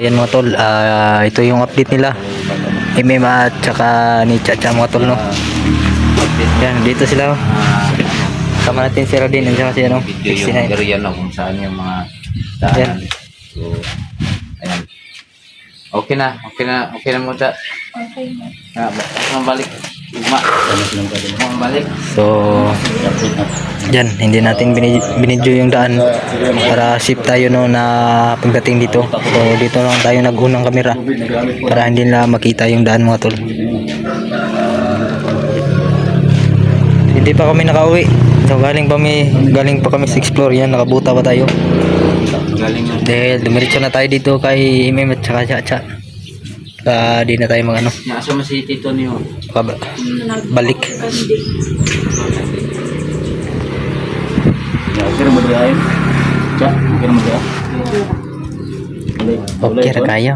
Yan mga tol, ito yung update nila. MM at saka ni Chacha mga tol, no. Yan, dito sila. Sama natin si Rodin, nandiyan si ano, Video yung 69. area na kung saan yung mga Yan. daanan. So, ayan. Okay na mo ta. Okay na. Mabalik. Mabalik. So, yan, hindi natin binidyo yung daan para safe tayo, no, na pagdating dito. So, dito lang tayo nag-unang kamera para hindi nila makita yung daan mga tol. Hindi pa kami nakauwi. So, galing pa kami sa explore. Yan, nakabuta pa tayo. Galing na. Dahil dumiretso na tayo dito kay Imem at saka Chacha. Di na tayo mag ano, Nasa si Tito niyo. balik. Okay na mo dyan. Cak, okay na mo dyan. Okay ra kayo.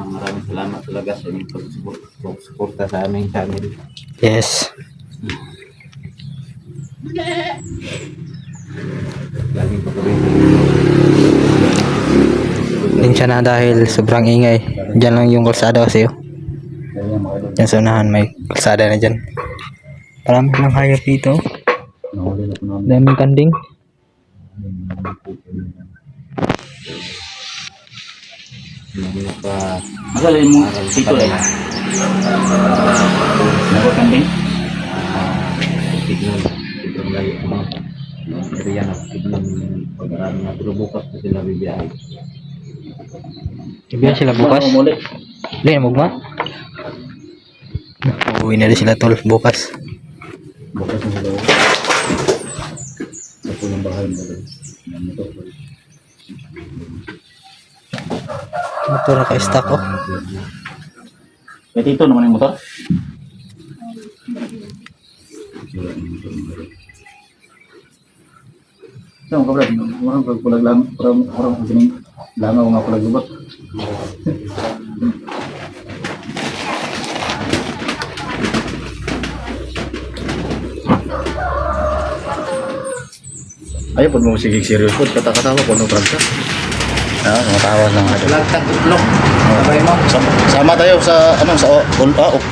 Maraming salamat talaga sa inyong pagsuporta sa aming channel. Yes. Galing pa kami. Linsya na dahil sobrang ingay. Diyan lang yung kalsada kasi, oh. Diyan sa unahan may kalsada na dyan. Marami lang hayop dito. Daming kanding. Magalay mo, Tito eh. Nako kambing. Tignan lagi ano. Area na tignan pag-arami na pero bukas na sila bibiyahe. Ibiyan sila bukas. Muli. Hindi na magma. Uwi na rin sila tol bukas. Bukas na sila. Sa pulang bahay mo. Motor naka-stack, oh. Eh, Tito naman yung motor? Saan ka, Brad? Parang pagpulag lang. Parang ganun. Langaw nga pulag lubot. Ayaw po mo sigig serious po. Kata-katawa po no pragka. Matawa lang ako. Lagtag utlok. Sabay mo. Sama tayo sa ano sa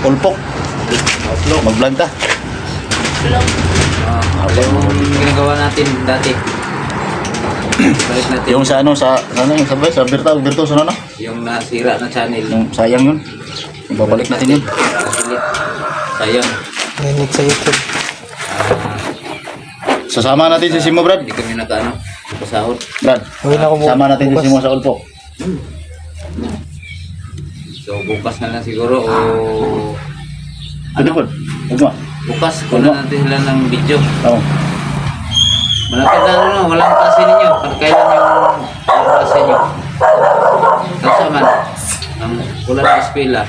Ulpok. Mag-vlog ta. Yung ginagawa natin dati. Balik natin. Yung sa ano sa yung sabay sa Virtus ano na? Yung nasira na channel. Yung sayang yun. Ibabalik natin yun. Sayang. Nainig sa YouTube. Sasama natin si Simo, Brad. Hindi kami nag-ano. Pasahod. Brad. Uwi na ako Sama natin si Simo sa Ulpok. So bukas na lang siguro o Ano po? Ugma. bukas kunan natin sila ng video. Oo. Malapit na ano, walang klase ninyo. Kailan yung klase nyo? Kasi man, ang wala sa eskwela.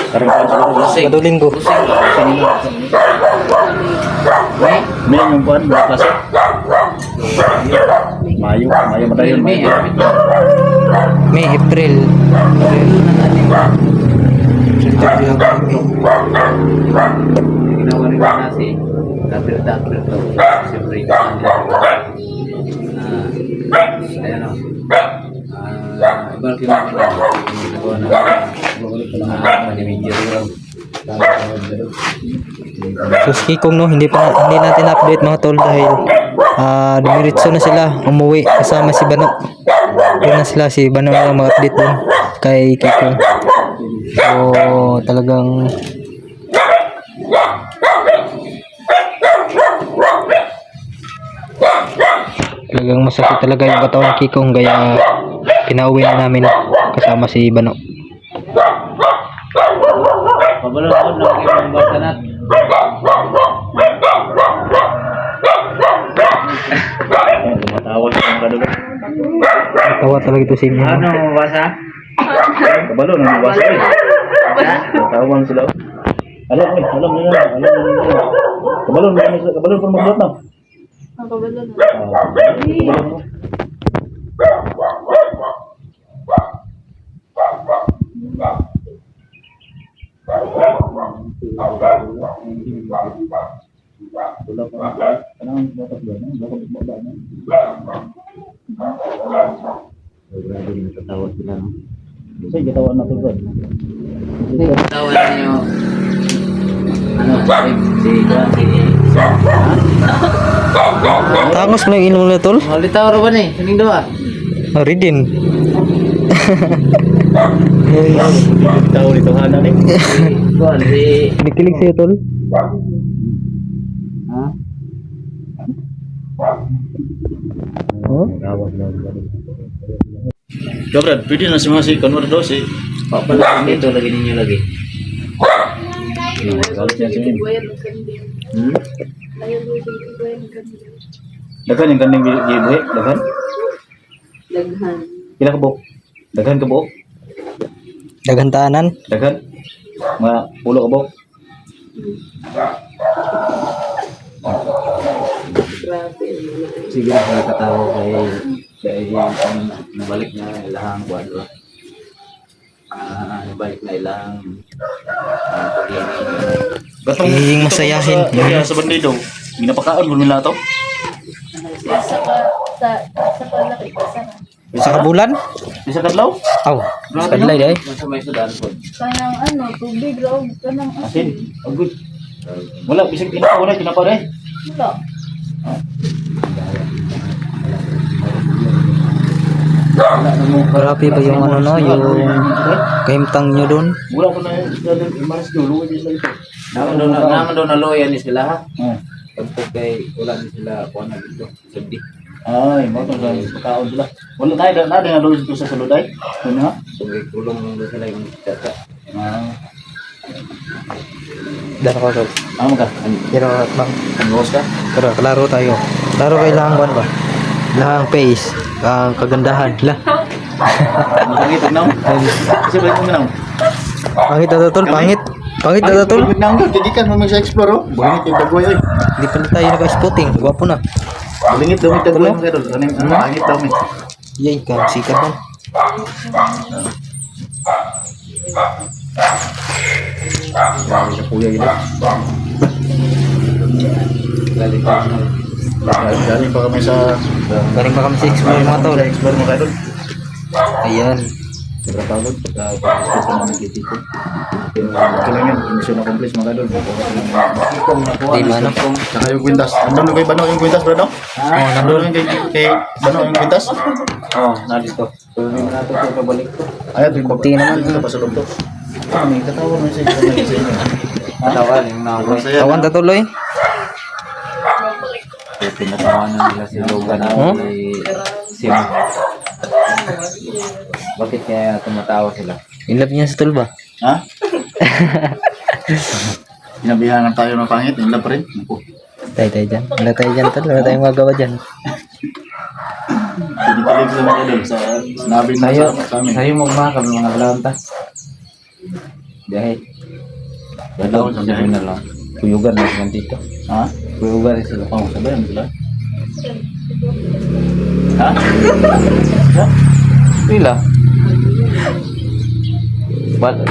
Karang pa siguro. Lusing. Kadulinggo. Lusing ba? May yung buwan, mga klase. Mayo madayon. May, May April. ginawa rin na si April to. Siyempre, ayan o. Iba rin namin na ginagawa na manimidyo rin. So si Kikong, no, hindi natin update mga tol dahil dumiretso na sila umuwi kasama si Bano. Yun na sila, si Bano na yung mag-update dun kay Kikong. So talagang masakit talaga yung katawan ni Kikong kaya pinauwi na namin kasama si Bano. Pabalon lang yung basanat. Tumatawag ang kadalo. Tawa talaga ito si Imem. Ano, basa? Kabalo nang basa eh. Tumatawag sila. Alam nila. Kabalo pa maglot na. Ang kabalo na. Kabalo mo. Wala pa. Kanang dapat ba? Dapat ba? Grabe din nagkatawa sila, no? Kasi gitawan na to, bro. Tawa niyo. Ano, si Tangos mo yung inom na tol. Malitaw ro ba ni? Kaning duha. Ari din. Tawo nito hana ni. Kuan si Nikilig sa'yo tol. ha? Oh? Gabrad, pwede na si mga si Conor daw si. Papalag dito lagi ninyo lagi. Galit yan si Min. Buhay ng kandim. Hmm? Layo buhay ng kandim. Daghan yung kanding gibuhi, daghan. Daghan. Pila ka buok? Daghan ka buok? Dagantanan. Daghan. Mga pulo ka buok. Grabe. Sige na pala katawa kay nabalik na ilang kwadro. Nabalik na ilang Hihing masayahin. Kaya sa bandido, ginapakaon mo nila to. Sa palaki ka sa Sa kabulan? Isa kadlaw? Aw, sa kadlay day. Sa may sudan po. kanang tubig raw kanang Asin. Oh, good. Wala, bisag tinapa, wala, tinapa rin. Wala. Grabe ba yung ano no, yung kahimtang nyo dun? Wala ko na yung maras dulo, hindi sila ito. Naman daw na loyan ni sila ha. Hmm. Kay wala ni sila kuan na dito. Sabi. Ay, mo to sa pagkaon sila. Wala tayo na din na dito sa saluday. Ano ha? So may kulong mo sila yung tata. Ah, Dano ko tol. ano ka? Pero bang, Ang host ka? pero klaro tayo. Klaro kailangan kuan ba? Lahang face, ang kagandahan. Lah. Pangit na. Kasi balik mo na. Pangit na tol, pangit. Pangit na tol. Pangit na. Hindi ka mo mag-explore oh. Bangit yung dagway ay. Hindi pa na tayo naka-spotting. Gwapo na. Bangit daw may dagway mo kadol. Ano yung pangit daw may. Yay, ka sikat man. Grabe sa kuya gila. Galing pa na. Galing pa kami sa Galing pa kami sa explore mga tol. explore mo kadol. Ayan. Sobrang pagod. Pagka-explore pa namin kay Tito. Ito lang yun. Mission accomplished mga kadol. Di ba no? Saka yung kwintas. Nandun yung kay Bano yung kwintas bro no? Oh, nandun. Nandun yung kay Bano yung kwintas? Oh, nandito. So hindi mo nato ko kabalik to. Ayat yung Kunti naman. Ito pa sa loob to. May katawa mo sa inyo. Tawa yung naway. Masaya. Tawan ta tuloy. So pinatawanan nila si Logan Huh? kay Sim. Bakit kaya tumatawa sila? Inlove niya sa tol ba? Ha? Pinabihan lang tayo ng pangit. Yung lap rin. Naku. Tayo dyan. Wala tayo dyan tol. Wala tayong magawa dyan. Pinipilig sa mga doon. Sa sinabi na Sayo, sa amin. sayo magmakam ng mga lanta. Dahil. Dalaw, sabi na lang. Kuyugan na sila dito. Ha? Kuyugan na sila. Oh, sabayan sila. Ha? Pila.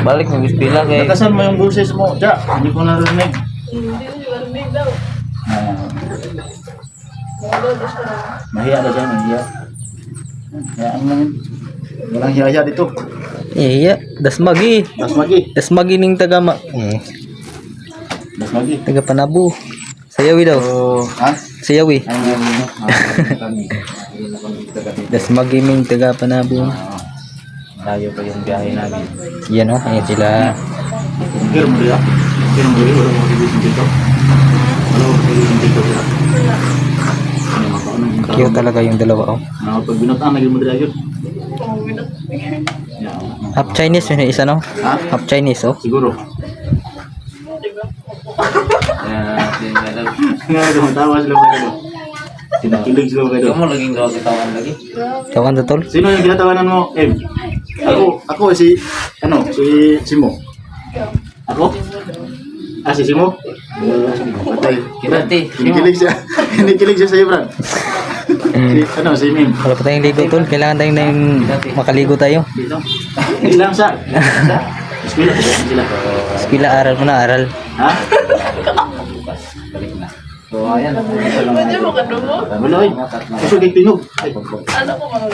Balik ng pila kay... Nakasan mo yung boses mo. Tiya, hindi ko narinig. Hindi daw. Ah, Wala gusto na. mahiya na siya, mahiya. Hayaan mo yun. Walang hiya dito. Iya, dasmagi. Das magi. Dasmagi ning taga ma... Das magi. Taga Panabu. Sayawi daw. So, ha? Sayawi. Ano yung kami? Ayun na kami taga dito. Dasmagi ning taga Panabu. Layo pa yung biyahe namin. Yan oh, ayan sila. Kira mo dia. Kira mo dia. Wala mo kaibigan dito. Wala mo kaibigan dito. Ano makaano yung tao? Cute talaga yung dalawa oh. Pag binutan, naging mo dia yun. Yeah. Half Chinese yun yung isa no? Ha? Half Chinese oh. Siguro. Kaya, tinala. Nga, tumatawa sila mga kayo. Tinakilig sila mga kayo. Kamu laging gawa kitawan lagi? Kawan to tol? Sino yung ginatawanan mo, Em? Ako si, si Simo. Ako? Ah, si Simo? Patay. Kinati. Kinikilig siya. Kinikilig siya sa iyo, Brad. Si Ming. Wala pa tayong ligo tol. Kailangan tayong makaligo tayo. Dito. Hindi lang siya. Eskwela ko ba sila? Skila aral mo na aral. Ha? Balik na. So, So, ayan. Medyo makadumo. Wala ay. Gusto kay tinog. Ay, Ano ko mga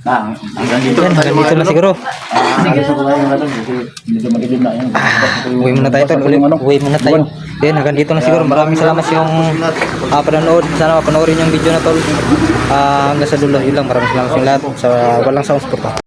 hanggang dito Yan, hanggang dito na siguro. Gusto ko kayo natin kasi medyo madilim na yan. Uwi muna tayo tol. Uwi muna tayo. Yan, hanggang dito na siguro. Maraming salamat sa yung panonood. Sana mapanoorin yung video na tol. Hanggang sa dulo. Yun lang. Maraming salamat sa lahat. Sa walang sound support.